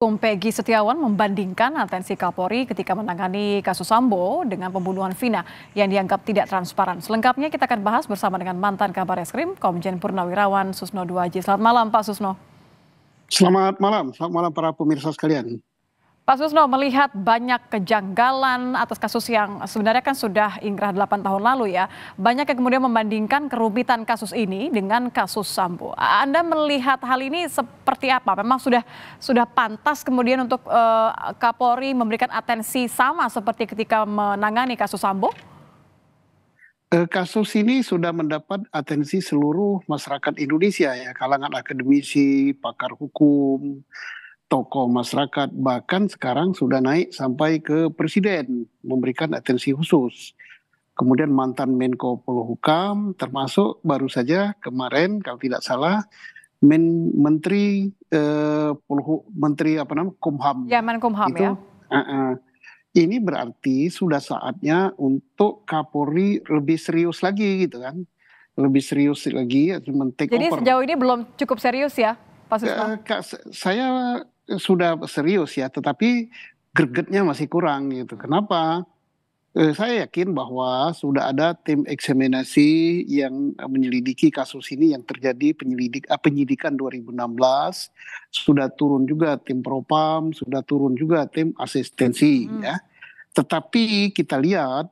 Peggy Setiawan membandingkan atensi Kapolri ketika menangani kasus Sambo dengan pembunuhan Vina yang dianggap tidak transparan. Selengkapnya kita akan bahas bersama dengan mantan Kabar Eskrim, Komjen Purnawirawan Susno Duaji. Selamat malam Pak Susno. Selamat malam para pemirsa sekalian. Pak Susno, melihat banyak kejanggalan atas kasus yang sebenarnya kan sudah inkrah 8 tahun lalu ya. Banyak yang kemudian membandingkan kerumitan kasus ini dengan kasus Sambo. Anda melihat hal ini seperti apa? Memang sudah pantas kemudian untuk Kapolri memberikan atensi sama seperti ketika menangani kasus Sambo? Kasus ini sudah mendapat atensi seluruh masyarakat Indonesia ya, kalangan akademisi, pakar hukum, tokoh masyarakat, bahkan sekarang sudah naik sampai ke presiden memberikan atensi khusus. Kemudian mantan Menko Polhukam, termasuk baru saja kemarin kalau tidak salah Menteri Kumham. Ya, Menkumham itu, ya. Ini berarti sudah saatnya untuk Kapolri lebih serius lagi gitu kan, lebih serius lagi atau men-take over. Jadi sejauh ini belum cukup serius ya, Pak Susno? Saya sudah serius ya, tetapi gregetnya masih kurang gitu. Kenapa? Saya yakin bahwa sudah ada tim eksaminasi yang menyelidiki kasus ini yang terjadi penyidikan 2016, sudah turun juga tim propam, sudah turun juga tim asistensi ya. Tetapi kita lihat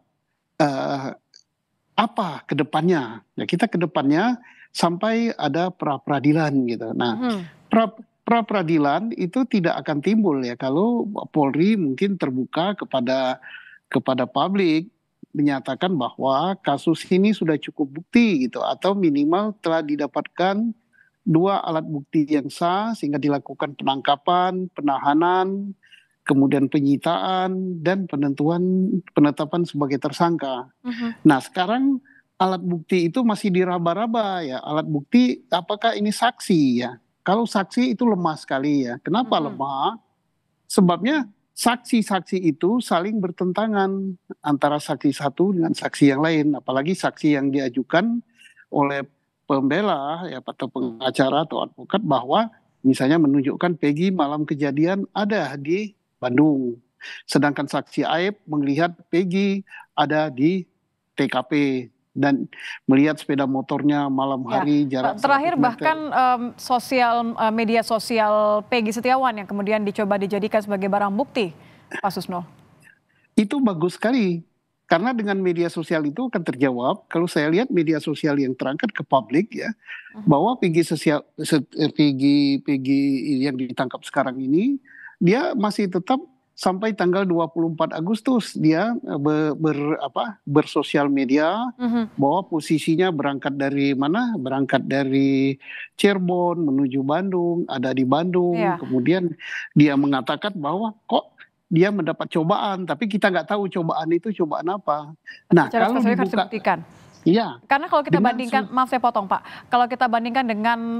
apa kedepannya. Ya, kita kedepannya sampai ada pra peradilan gitu. Nah, pra peradilan itu tidak akan timbul ya kalau Polri mungkin terbuka kepada publik menyatakan bahwa kasus ini sudah cukup bukti gitu, atau minimal telah didapatkan 2 alat bukti yang sah sehingga dilakukan penangkapan, penahanan, kemudian penyitaan dan penetapan sebagai tersangka. Nah, sekarang alat bukti itu masih diraba-raba ya. Alat bukti apakah ini saksi ya? Kalau saksi itu lemah sekali ya. Kenapa lemah? Sebabnya saksi-saksi itu saling bertentangan antara saksi satu dengan saksi yang lain, apalagi saksi yang diajukan oleh pembela ya, atau pengacara atau advokat bahwa misalnya menunjukkan Peggy malam kejadian ada di Bandung, sedangkan saksi Aib melihat Peggy ada di TKP dan melihat sepeda motornya malam hari jarak terakhir 100 meter. Bahkan media sosial Peggy Setiawan yang kemudian dicoba dijadikan sebagai barang bukti, Pak Susno. Itu bagus sekali karena dengan media sosial itu akan terjawab. Kalau saya lihat media sosial yang terangkat ke publik ya, bahwa Peggy yang ditangkap sekarang ini dia masih tetap sampai tanggal 24 Agustus dia bersosial media bahwa posisinya berangkat dari mana? Berangkat dari Cirebon menuju Bandung, ada di Bandung. Kemudian dia mengatakan bahwa kok dia mendapat cobaan, tapi kita nggak tahu cobaan itu cobaan apa. Nah, kalau dibuka, iya. Karena kalau kita bandingkan, maaf saya potong Pak, kalau kita bandingkan dengan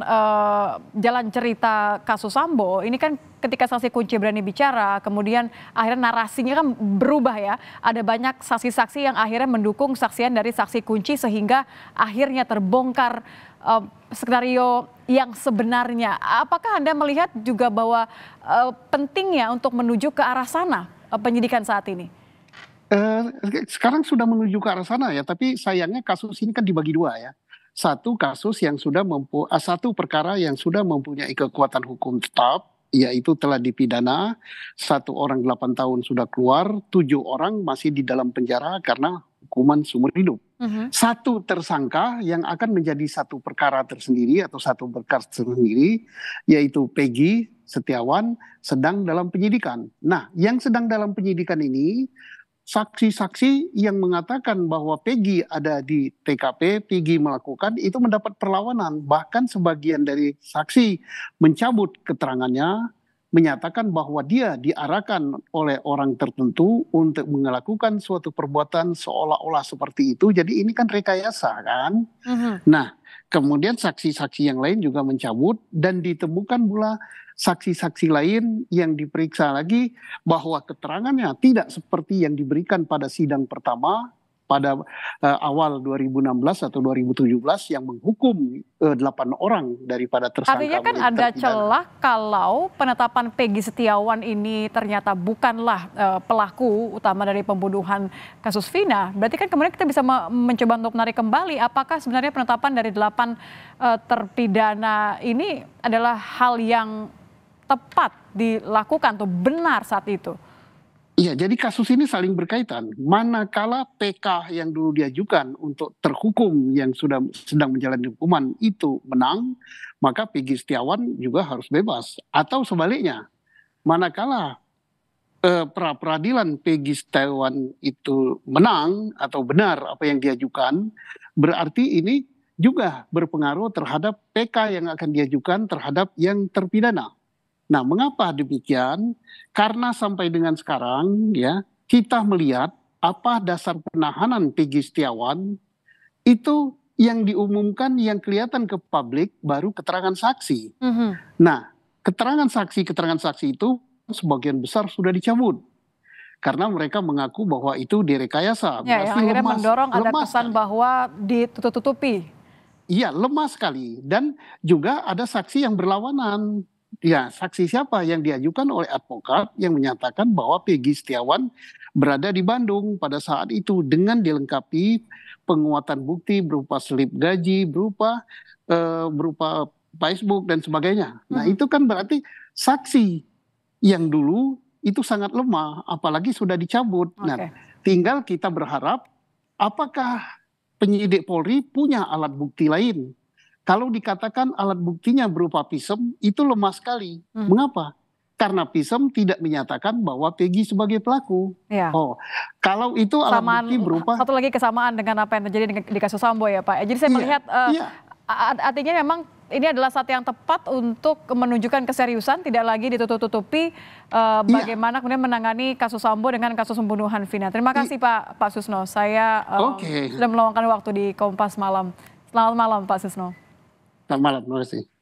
jalan cerita kasus Sambo, ini kan ketika saksi kunci berani bicara, kemudian akhirnya narasinya kan berubah ya. Ada banyak saksi-saksi yang akhirnya mendukung saksian dari saksi kunci sehingga akhirnya terbongkar skenario yang sebenarnya. Apakah Anda melihat juga bahwa pentingnya untuk menuju ke arah sana penyidikan saat ini? Sekarang sudah menuju ke arah sana ya, tapi sayangnya kasus ini kan dibagi dua ya. Satu kasus yang sudah satu perkara yang sudah mempunyai kekuatan hukum tetap, yaitu telah dipidana, 1 orang 8 tahun sudah keluar, 7 orang masih di dalam penjara karena hukuman seumur hidup. Satu tersangka yang akan menjadi satu perkara tersendiri atau satu perkara tersendiri, yaitu Peggy Setiawan sedang dalam penyidikan. Nah, yang sedang dalam penyidikan ini saksi-saksi yang mengatakan bahwa Peggy ada di TKP, Peggy melakukan, itu mendapat perlawanan. Bahkan sebagian dari saksi mencabut keterangannya, menyatakan bahwa dia diarahkan oleh orang tertentu untuk melakukan suatu perbuatan seolah-olah seperti itu. Jadi ini kan rekayasa kan. Nah, kemudian saksi-saksi yang lain juga mencabut dan ditemukan pula saksi-saksi lain yang diperiksa lagi bahwa keterangannya tidak seperti yang diberikan pada sidang pertama, pada awal 2016 atau 2017 yang menghukum 8 orang daripada tersangka. Artinya kan ada celah kalau penetapan Peggy Setiawan ini ternyata bukanlah pelaku utama dari pembunuhan kasus Vina. Berarti kan kemudian kita bisa mencoba untuk menarik kembali apakah sebenarnya penetapan dari 8 terpidana ini adalah hal yang tepat dilakukan atau benar saat itu. Iya, jadi kasus ini saling berkaitan. Manakala PK yang dulu diajukan untuk terhukum yang sudah sedang menjalani hukuman itu menang, maka Peggy Setiawan juga harus bebas. Atau sebaliknya, manakala pra-peradilan Peggy Setiawan itu menang atau benar apa yang diajukan, berarti ini juga berpengaruh terhadap PK yang akan diajukan terhadap yang terpidana. Nah, mengapa demikian? Karena sampai dengan sekarang ya kita melihat apa dasar penahanan Peggy Setiawan itu yang diumumkan yang kelihatan ke publik baru keterangan saksi. Nah, keterangan saksi itu sebagian besar sudah dicabut karena mereka mengaku bahwa itu direkayasa. Ya, yang akhirnya mendorong ada kesan bahwa ditutup-tutupi. Iya, lemah sekali. Dan juga ada saksi yang berlawanan. Ya, saksi siapa yang diajukan oleh advokat yang menyatakan bahwa Peggy Setiawan berada di Bandung pada saat itu dengan dilengkapi penguatan bukti berupa slip gaji, berupa Facebook dan sebagainya. Nah, itu kan berarti saksi yang dulu itu sangat lemah, apalagi sudah dicabut. Nah, tinggal kita berharap apakah penyidik Polri punya alat bukti lain. Kalau dikatakan alat buktinya berupa pisem, itu lemah sekali. Mengapa? Karena pisem tidak menyatakan bahwa Peggy sebagai pelaku. Ya. Oh, kalau itu alat bukti berupa... Satu lagi kesamaan dengan apa yang terjadi di kasus Sambo ya Pak. Jadi saya melihat artinya memang ini adalah saat yang tepat untuk menunjukkan keseriusan, tidak lagi ditutup-tutupi bagaimana kemudian menangani kasus Sambo dengan kasus pembunuhan Vina. Terima kasih Pak Susno. Saya sudah meluangkan waktu di Kompas Malam. Selamat malam Pak Susno. Selamat malam, terima kasih.